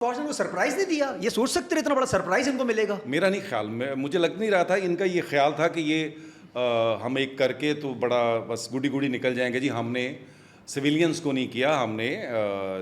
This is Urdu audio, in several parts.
فوج نے وہ سرپرائز نہیں دیا؟ یہ سوچ سکتے اتنا بڑا سرپرائز ان کو ملے گا؟ میرا نہیں خیال، مجھے لگ نہیں رہا تھا ان کا یہ خیال تھا کہ یہ ہم ایک کر کے تو بڑا بس گڈی گڈی نکل جائیں گے. جی ہم نے سویلینس کو نہیں کیا، ہم نے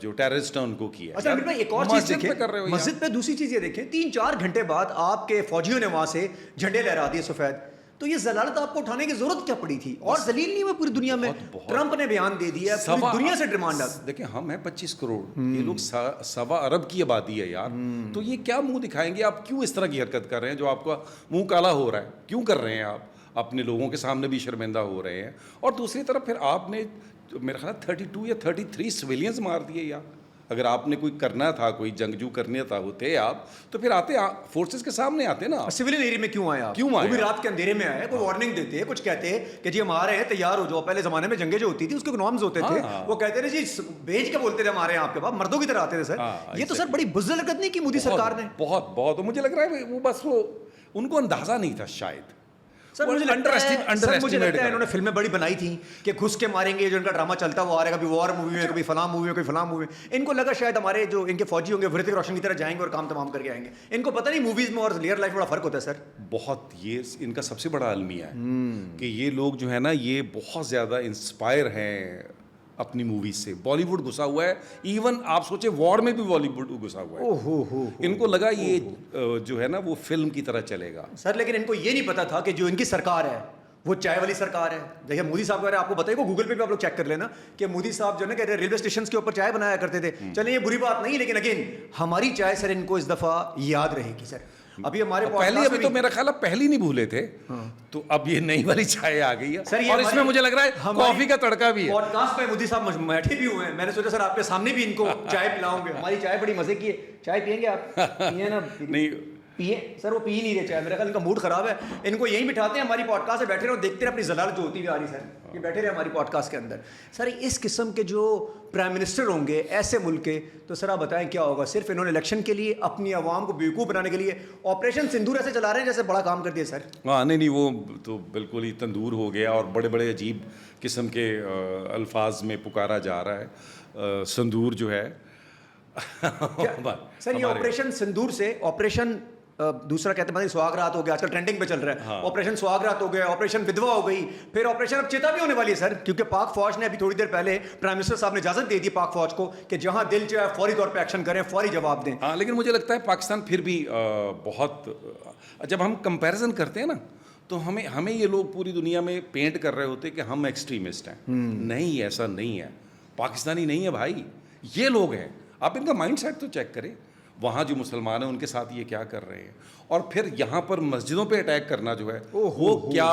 جو ٹیررسٹ ہیں ان کو کیا. اچھا ایک اور چیز دیکھیں، مسجد پہ دوسری چیز یہ دیکھیں، 3-4 گھنٹے بعد آپ کے فوجیوں نے وہاں سے جھنڈے لہرا دیے سفید. تو یہ ضلالت آپ کو اٹھانے کی ضرورت کیا پڑی تھی؟ اور ذلیل نہیں ہوئے پوری دنیا میں؟ ٹرمپ نے بیان دے دیا، پوری دنیا سے ڈیمانڈ. دیکھیں ہم ہیں 25 کروڑ، یہ لوگ 1.25 ارب کی آبادی ہے یار. تو یہ کیا منہ دکھائیں گے؟ آپ کیوں اس طرح کی حرکت کر رہے ہیں جو آپ کا منہ کالا ہو رہا ہے؟ کیوں کر رہے ہیں آپ؟ اپنے لوگوں کے سامنے بھی شرمندہ ہو رہے ہیں، اور دوسری طرف پھر آپ نے میرا خیال 32 یا 33 سویلینز مار دیے یار. اگر آپ نے کوئی کرنا تھا، کوئی جنگجو کرنے تھا ہوتے آپ، تو پھر آتے فورسز کے سامنے آتے نا. سویلین ایریا میں کیوں آئے آپ؟ وہ بھی رات کے اندھیرے میں آئے. کوئی وارننگ دیتے، کچھ کہتے کہ جی ہم آ رہے ہیں، تیار ہو جاؤ. پہلے زمانے میں جنگیں جو ہوتی تھی اس کے نارمز ہوتے تھے، وہ کہتے تھے جی بھیج کے بولتے تھے ہم آ رہے ہیں آپ کے پاس، مردوں کی طرح آتے تھے سر. یہ تو سر بڑی بزدل حرکت نہیں کی مودی سرکار نے؟ بہت مجھے لگ رہا ہے وہ بس وہ ان کو اندازہ نہیں تھا شاید. سر مجھے لگتا ہے انہوں نے فلمیں بڑی بنائی تھیں کہ گھس کے ماریں گے، جو ان کا ڈرامہ چلتا ہوا آ رہا ہے، کبھی وار مووی میں، کبھی فلاں مووی میں، کوئی فلاں مووی میں. ان کو لگا شاید ہمارے جو ان کے فوجی ہوں گے hrتک روشن کی طرح جائیں گے اور کام تمام کر کے آئیں گے. ان کو پتہ نہیں موویز میں اور ریئل لائف میں بڑا فرق ہوتا ہے سر. بہت یہ ان کا سب سے بڑا المیہ ہے کہ یہ لوگ جو ہے نا یہ بہت زیادہ انسپائر ہیں اپنی موویز سے. بالی ووڈ گھسا ہوا ہے، ایون آپ سوچیں وار میں بھی بالی ووڈ گھسا ہوا ہے. ان کو لگا یہ جو ہے نا وہ فلم کی طرح چلے گا سر. لیکن ان کو یہ نہیں پتا تھا کہ جو ان کی سرکار ہے وہ چائے والی سرکار ہے. دیکھیں مودی صاحب کا آپ کو بتائیے، گوگل پہ بھی آپ لوگ چیک کر لینا کہ مودی صاحب جو ہے نا ریلوے اسٹیشن کے اوپر چائے بنایا کرتے تھے. چلیں یہ بری بات نہیں، لیکن اگین ہماری چائے سر ان کو اس دفعہ یاد رہے گی سر. ابھی ہمارے ابھی تو میرا خیال ہے پہلی نہیں بھولے تھے، تو اب یہ نئی والی چائے آ گئی ہے سر. اور اس میں مجھے لگ رہا ہے کافی کا تڑکا بھی ہے. پوڈ کاسٹ پہ مودی صاحب بیٹھے بھی ہوئے ہیں، میں نے سوچا سر آپ کے سامنے بھی ان کو چائے پلاؤں گے. ہماری چائے بڑی مزے کی ہے. چائے پئیں گے آپ؟ پیئے نا؟ نہیں پیے سر، وہ پی نہیں رہے چائے. میرا خیال ان کا موڈ خراب ہے. ان کو یہیں بٹھاتے ہیں ہماری پوڈ کاسٹ میں، بیٹھے رہے اور دیکھتے رہے اپنی ضلالت جو ہوتی ہوئی آ رہی. سر یہ بیٹھے رہے ہماری پوڈ کاسٹ کے اندر. سر اس قسم کے جو پرائم منسٹر ہوں گے ایسے ملک کے، تو سر آپ بتائیں کیا ہوگا؟ صرف انہوں نے الیکشن کے لیے اپنی عوام کو بیوقوف بنانے کے لیے آپریشن سندور ایسے چلا رہے ہیں جیسے بڑا کام کر دیا سر. ہاں نہیں وہ تو بالکل ہی تندور ہو گیا، اور بڑے بڑے عجیب قسم کے الفاظ میں پکارا جا رہا ہے سندور جو ہے. سر یہ آپریشن سندور سے آپریشن دوسرا کہتے ہیں سواگ رات ہو گیا، آج کل ٹرینڈنگ پہ چل رہا ہے. آپریشن سواگ رات ہو گیا، آپریشن ودوا ہو گئی، پھر آپریشن اب چیتا بھی ہونے والی ہے سر. کیونکہ پاک فوج نے ابھی تھوڑی دیر پہلے پرائم منسٹر صاحب نے اجازت دے دی پاک فوج کو کہ جہاں دل چاہے فوری طور پہ ایکشن کریں، فوری جواب دیں. ہاں لیکن مجھے لگتا ہے پاکستان پھر بھی بہت، جب ہم کمپیریزن کرتے ہیں نا تو ہمیں یہ لوگ پوری دنیا میں پینٹ کر رہے ہوتے کہ ہم ایکسٹریمسٹ ہیں. نہیں، ایسا نہیں ہے. پاکستانی نہیں ہے بھائی، یہ لوگ ہیں. آپ ان کا مائنڈ سیٹ تو چیک کریں. وہاں جو مسلمان ہیں ان کے ساتھ یہ کیا کر رہے ہیں، اور پھر یہاں پر مسجدوں پہ اٹیک کرنا جو ہے وہ کیا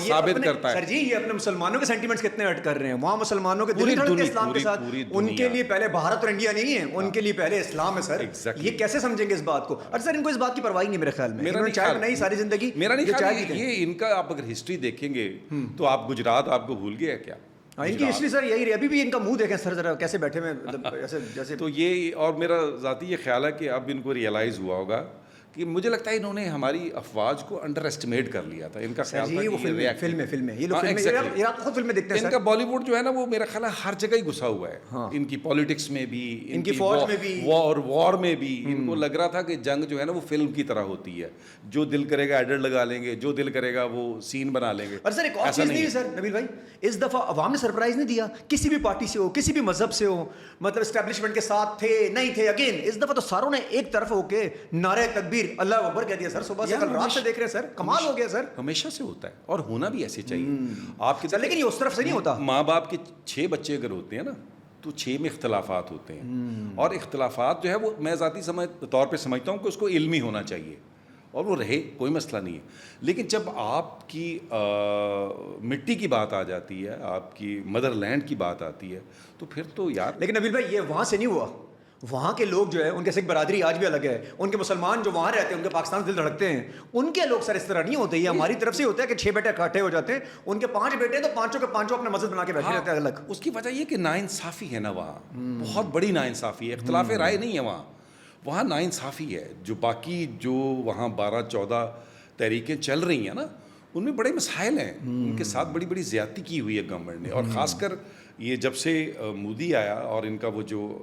ثابت کرتا ہے. سر جی یہ اپنے مسلمانوں کے سینٹیمنٹس کتنے ہرٹ کر رہے ہیں. وہاں مسلمانوں کے دل دھڑکتے اسلام کے ساتھ. ان کے لیے پہلے بھارت اور انڈیا نہیں ہے، ان کے لیے پہلے اسلام ہے سر. یہ کیسے سمجھیں گے اس بات کو؟ اور سر ان کو اس بات کی پرواہ نہیں میرے خیال میں. میرا چائے بنائی ساری زندگی، میرا نہیں خیال یہ ان کا. آپ اگر ہسٹری دیکھیں گے تو آپ گجرات آپ کو بھول گئے کیا؟ ان کی ہسٹری سر یہی رہی. ابھی بھی ان کا منہ دیکھیں سر ذرا کیسے بیٹھے ہوئے جیسے. تو یہ، اور میرا ذاتی یہ خیال ہے کہ اب ان کو ریئلائز ہوا ہوگا کہ مجھے لگتا ہے انہوں نے ہماری افواج کو انڈر ایسٹیمیٹ کر لیا تھا. ان کا خیال تھا کہ فلمیں یہ لوگ خود فلمیں دیکھتے ہیں. ان کا بالی ووڈ جو ہے نا وہ میرا خیال ہے ہر جگہ ہی گھسا ہوا ہے. ان کی پالیٹکس میں بھی، ان کی فوج میں بھی، وار میں بھی. ان کو لگ رہا تھا کہ جنگ جو ہے نا وہ فلم کی طرح ہوتی ہے. جو دل کرے گا ایڈٹ لگا لیں گے، جو دل کرے گا وہ سین بنا لیں گے. اور سر ایک اور چیز نہیں ہے سر نبیل بھائی، اس دفعہ عوام نے سرپرائز نہیں دیا. کسی بھی پارٹی سے ہو، کسی بھی مذہب سے ہو، مطلب اسٹیبلشمنٹ کے ساتھ تھے نہیں تھے، اگین اس دفعہ تو ساروں نے ایک طرف ہو کے نعرہ تکبیر اللہ اکبر کہہ دیا سر. صبح سے کل رات سے دیکھ رہے ہیں سر، کمال ہو گیا سر. ہمیشہ سے ہوتا ہے اور ہونا بھی ایسے چاہیے آپ کے. لیکن یہ اس طرف سے نہیں ہوتا. ماں باپ کے 6 بچے اگر ہوتے ہیں نا تو 6 میں اختلافات ہوتے ہیں. اور اختلافات جو ہے وہ میں ذاتی طور پہ سمجھتا ہوں کہ اس کو علمی ہونا چاہیے اور وہ رہے، کوئی مسئلہ نہیں ہے. لیکن جب آپ کی مٹی کی بات آ جاتی ہے، آپ کی مدر لینڈ کی بات آتی ہے، تو پھر تو یار. لیکن نبیل بھائی یہ وہاں سے نہیں ہوا. وہاں کے لوگ جو ہے ان کے سکھ برادری آج بھی الگ ہے. ان کے مسلمان جو وہاں رہتے ہیں ان کے پاکستان دل دھڑکتے ہیں. ان کے لوگ سر اس طرح نہیں ہوتے. یہ ہماری طرف سے ہوتا ہے کہ 6 بیٹے اکٹھے ہو جاتے ہیں. ان کے 5 بیٹے تو 5 کے 5 اپنے مسجد بنا کے بیٹھے رہتے ہیں الگ. اس کی وجہ یہ کہ ناانصافی ہے نا وہاں، بہت بڑی ناانصافی ہے. اختلاف رائے نہیں ہے وہاں ناانصافی ہے. جو باقی جو وہاں 12-14 تحریکیں چل رہی ہیں نا ان میں بڑے مسائل ہیں. ان کے ساتھ بڑی بڑی زیادتی کی ہوئی ہے گورنمنٹ نے. اور خاص کر یہ جب سے مودی آیا اور ان کا وہ جو